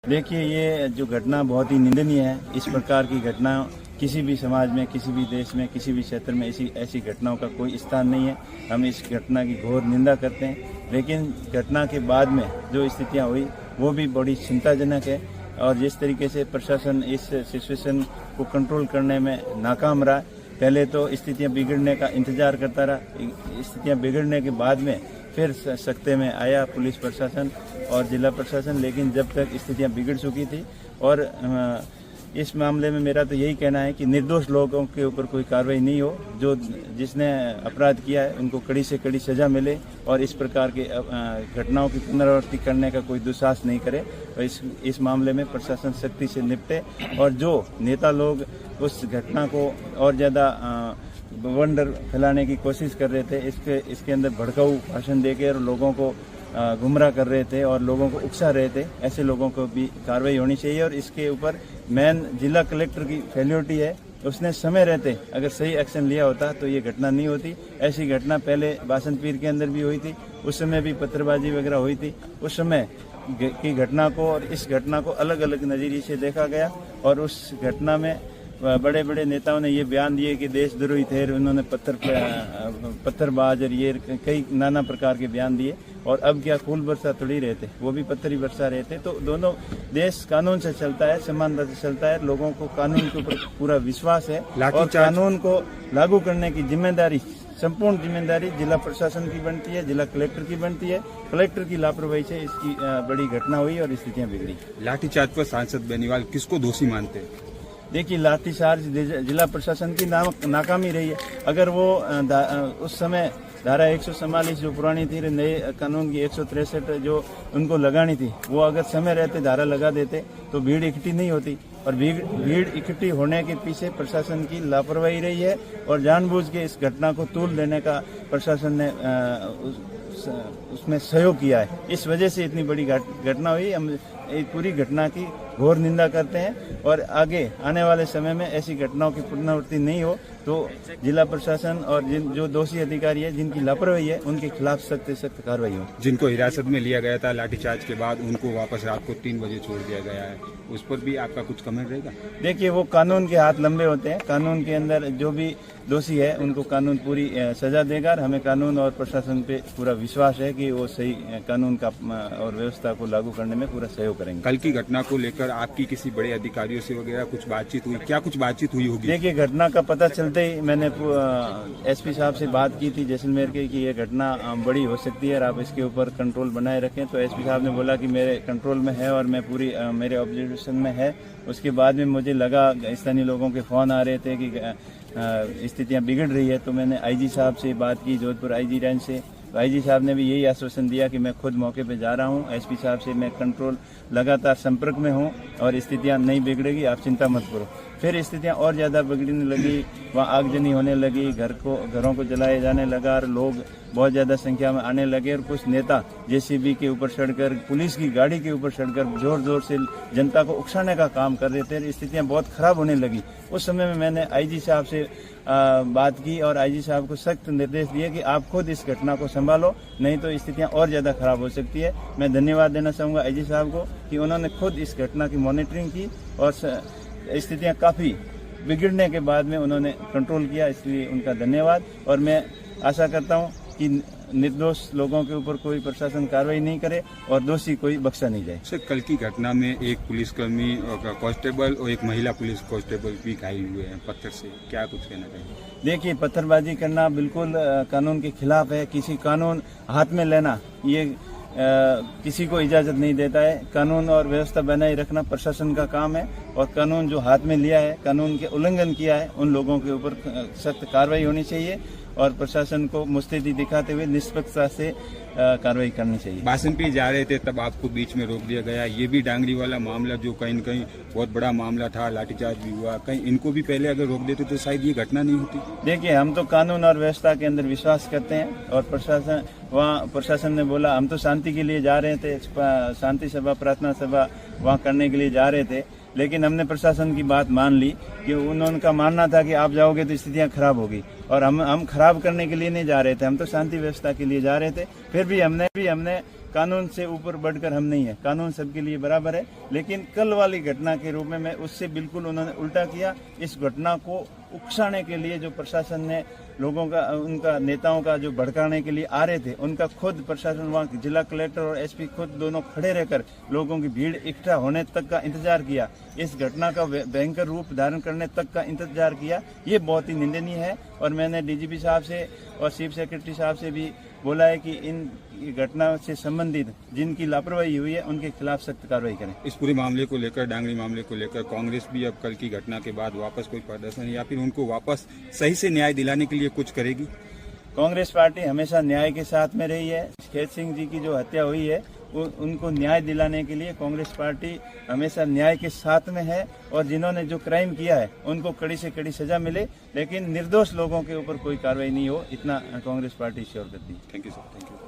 देखिए, ये जो घटना बहुत ही निंदनीय है। इस प्रकार की घटना किसी भी समाज में, किसी भी देश में, किसी भी क्षेत्र में ऐसी घटनाओं का कोई स्थान नहीं है। हम इस घटना की घोर निंदा करते हैं, लेकिन घटना के बाद में जो स्थितियां हुई वो भी बड़ी चिंताजनक है। और जिस तरीके से प्रशासन इस सिचुएशन को कंट्रोल करने में नाकाम रहा, पहले तो स्थितियां बिगड़ने का इंतजार करता रहा, स्थितियां बिगड़ने के बाद में फिर सख्ते में आया पुलिस प्रशासन और जिला प्रशासन, लेकिन जब तक स्थितियां बिगड़ चुकी थी। और इस मामले में मेरा तो यही कहना है कि निर्दोष लोगों के ऊपर कोई कार्रवाई नहीं हो, जिसने अपराध किया है उनको कड़ी से कड़ी सजा मिले और इस प्रकार के घटनाओं की पुनरावृत्ति करने का कोई दुस्साहस नहीं करे। और इस मामले में प्रशासन सख्ती से निपटे और जो नेता लोग उस घटना को और ज़्यादा वंडर फैलाने की कोशिश कर रहे थे, इसके अंदर भड़काऊ भाषण देकर लोगों को गुमराह कर रहे थे और लोगों को उकसा रहे थे, ऐसे लोगों को भी कार्रवाई होनी चाहिए। और इसके ऊपर मेन जिला कलेक्टर की फेल्योरिटी है। उसने समय रहते अगर सही एक्शन लिया होता तो ये घटना नहीं होती। ऐसी घटना पहले बासंतपीर के अंदर भी हुई थी, उस समय भी पत्थरबाजी वगैरह हुई थी। उस समय की घटना को और इस घटना को अलग अलग नज़रिए से देखा गया और उस घटना में बड़े बड़े नेताओं ने ये बयान दिए कि देशद्रोही थे, उन्होंने पत्थरबाज और ये कई नाना प्रकार के बयान दिए। और अब क्या फूल बरसा थोड़ी रहे थे, वो भी पत्थर ही बरसा रहे थे। तो दोनों देश कानून से चलता है, समानता से चलता है, लोगों को कानून के ऊपर पूरा विश्वास है और कानून को लागू करने की जिम्मेदारी, संपूर्ण जिम्मेदारी जिला प्रशासन की बनती है, जिला कलेक्टर की बनती है। कलेक्टर की लापरवाही से इसकी बड़ी घटना हुई और स्थितियां बिगड़ी। लाठीचार्ज पर सांसद बेनीवाल किसको दोषी मानते हैं? देखिए, लाठीचार्ज जिला प्रशासन की नाकामी रही है। अगर वो उस समय धारा 144 जो पुरानी थी, नए कानून की 163 जो उनको लगानी थी, वो अगर समय रहते धारा लगा देते तो भीड़ इकट्ठी नहीं होती। और भीड़ इकट्ठी होने के पीछे प्रशासन की लापरवाही रही है और जानबूझ के इस घटना को तूल देने का प्रशासन ने उसमें सहयोग किया है। इस वजह से इतनी बड़ी घटना हुई। हम पूरी घटना की घोर निंदा करते हैं और आगे आने वाले समय में ऐसी घटनाओं की पुनरावृत्ति नहीं हो तो जिला प्रशासन और जो दोषी अधिकारी है, जिनकी लापरवाही है, उनके खिलाफ सख्त से सख्त कार्रवाई हो। जिनको हिरासत में लिया गया था लाठीचार्ज के बाद, उनको वापस रात को 3 बजे छोड़ दिया गया है, उस पर भी आपका कुछ कमेंट रहेगा? देखिए, वो कानून के हाथ लंबे होते हैं। कानून के अंदर जो भी दोषी है उनको कानून पूरी सजा देगा और हमें कानून और प्रशासन पे पूरा विश्वास है कि वो सही कानून का और व्यवस्था को लागू करने में पूरा सहयोग करेंगे। कल की घटना को लेकर आपकी किसी बड़े अधिकारियों से वगैरह कुछ बातचीत हुई? क्या कुछ बातचीत हुई होगी? देखिए, घटना का पता चलते ही मैंने एसपी साहब से बात की थी जैसलमेर के कि ये घटना बड़ी हो सकती है और आप इसके ऊपर कंट्रोल बनाए रखें। तो एसपी साहब ने बोला कि मेरे कंट्रोल में है और मैं पूरी मेरे ऑब्जर्वेशन में है। उसके बाद में मुझे लगा स्थानीय लोगों के फोन आ रहे थे कि स्थितियां बिगड़ रही है, तो मैंने आईजी साहब से बात की, जोधपुर आईजी रेंज से। तो आईजी साहब ने भी यही आश्वासन दिया कि मैं खुद मौके पे जा रहा हूं। एसपी साहब से मैं कंट्रोल लगातार संपर्क में हूं और स्थितियां नहीं बिगड़ेगी, आप चिंता मत करो। फिर स्थितियां और ज़्यादा बिगड़ने लगी, वहाँ आगजनी होने लगी, घरों को जलाया जाने लगा और लोग बहुत ज़्यादा संख्या में आने लगे और कुछ नेता जेसीबी के ऊपर चढ़कर, पुलिस की गाड़ी के ऊपर चढ़कर जोर जोर से जनता को उकसाने का काम कर रहे थे। स्थितियां बहुत खराब होने लगी। उस समय में मैंने आईजी साहब से बात की और आईजी साहब को सख्त निर्देश दिए कि आप खुद इस घटना को संभालो, नहीं तो स्थितियां और ज़्यादा खराब हो सकती है। मैं धन्यवाद देना चाहूँगा आईजी साहब को कि उन्होंने खुद इस घटना की मॉनिटरिंग की और स्थितियां काफ़ी बिगड़ने के बाद में उन्होंने कंट्रोल किया, इसलिए उनका धन्यवाद। और मैं आशा करता हूं कि निर्दोष लोगों के ऊपर कोई प्रशासन कार्रवाई नहीं करे और दोषी कोई बख्शा नहीं जाए। सर, कल की घटना में एक पुलिसकर्मी कांस्टेबल और एक महिला पुलिस कांस्टेबल भी घायल हुए हैं पत्थर से, क्या कुछ कहना चाहिए? देखिए, पत्थरबाजी करना बिल्कुल कानून के खिलाफ है। किसी कानून हाथ में लेना ये किसी को इजाजत नहीं देता है। कानून और व्यवस्था बनाए रखना प्रशासन का काम है और कानून जो हाथ में लिया है, कानून के उल्लंघन किया है, उन लोगों के ऊपर सख्त कार्रवाई होनी चाहिए और प्रशासन को मुस्तैदी दिखाते हुए निष्पक्षता से कार्रवाई करनी चाहिए। बासंतपीर जा रहे थे तब आपको बीच में रोक दिया गया। ये भी डांगरी वाला मामला जो कहीं न कहीं बहुत बड़ा मामला था, लाठीचार्ज भी हुआ, कहीं इनको भी पहले अगर रोक देते तो शायद ये घटना नहीं होती। देखिए, हम तो कानून और व्यवस्था के अंदर विश्वास करते हैं और प्रशासन ने बोला, हम तो शांति के लिए जा रहे थे, शांति सभा, प्रार्थना सभा वहाँ करने के लिए जा रहे थे, लेकिन हमने प्रशासन की बात मान ली कि उनका मानना था कि आप जाओगे तो स्थितियां खराब होगी और हम खराब करने के लिए नहीं जा रहे थे, हम तो शांति व्यवस्था के लिए जा रहे थे। फिर भी हमने कानून से ऊपर बढ़कर हम नहीं है, कानून सबके लिए बराबर है। लेकिन कल वाली घटना के रूप में मैं उससे बिल्कुल उन्होंने उल्टा किया। इस घटना को उकसाने के लिए जो प्रशासन ने लोगों का, उनका नेताओं का जो भड़काने के लिए आ रहे थे, उनका खुद प्रशासन, वहाँ जिला कलेक्टर और एसपी खुद दोनों खड़े रहकर लोगों की भीड़ इकट्ठा होने तक का इंतजार किया, इस घटना का भयंकर रूप धारण करने तक का इंतजार किया। ये बहुत ही निंदनीय है और मैंने डीजीपी साहब से और चीफ सेक्रेटरी साहब से भी बोला है कि इन घटना से संबंधित जिनकी लापरवाही हुई है उनके खिलाफ सख्त कार्रवाई करें। इस पूरे मामले को लेकर, डांगरी मामले को लेकर कांग्रेस भी अब कल की घटना के बाद वापस कोई प्रदर्शन या फिर उनको वापस सही से न्याय दिलाने के लिए कुछ करेगी? कांग्रेस पार्टी हमेशा न्याय के साथ में रही है। खेत सिंह जी की जो हत्या हुई है उनको न्याय दिलाने के लिए कांग्रेस पार्टी हमेशा न्याय के साथ में है और जिन्होंने जो क्राइम किया है उनको कड़ी से कड़ी सजा मिले, लेकिन निर्दोष लोगों के ऊपर कोई कार्रवाई नहीं हो, इतना कांग्रेस पार्टी श्योर करती है। Thank you sir, thank you.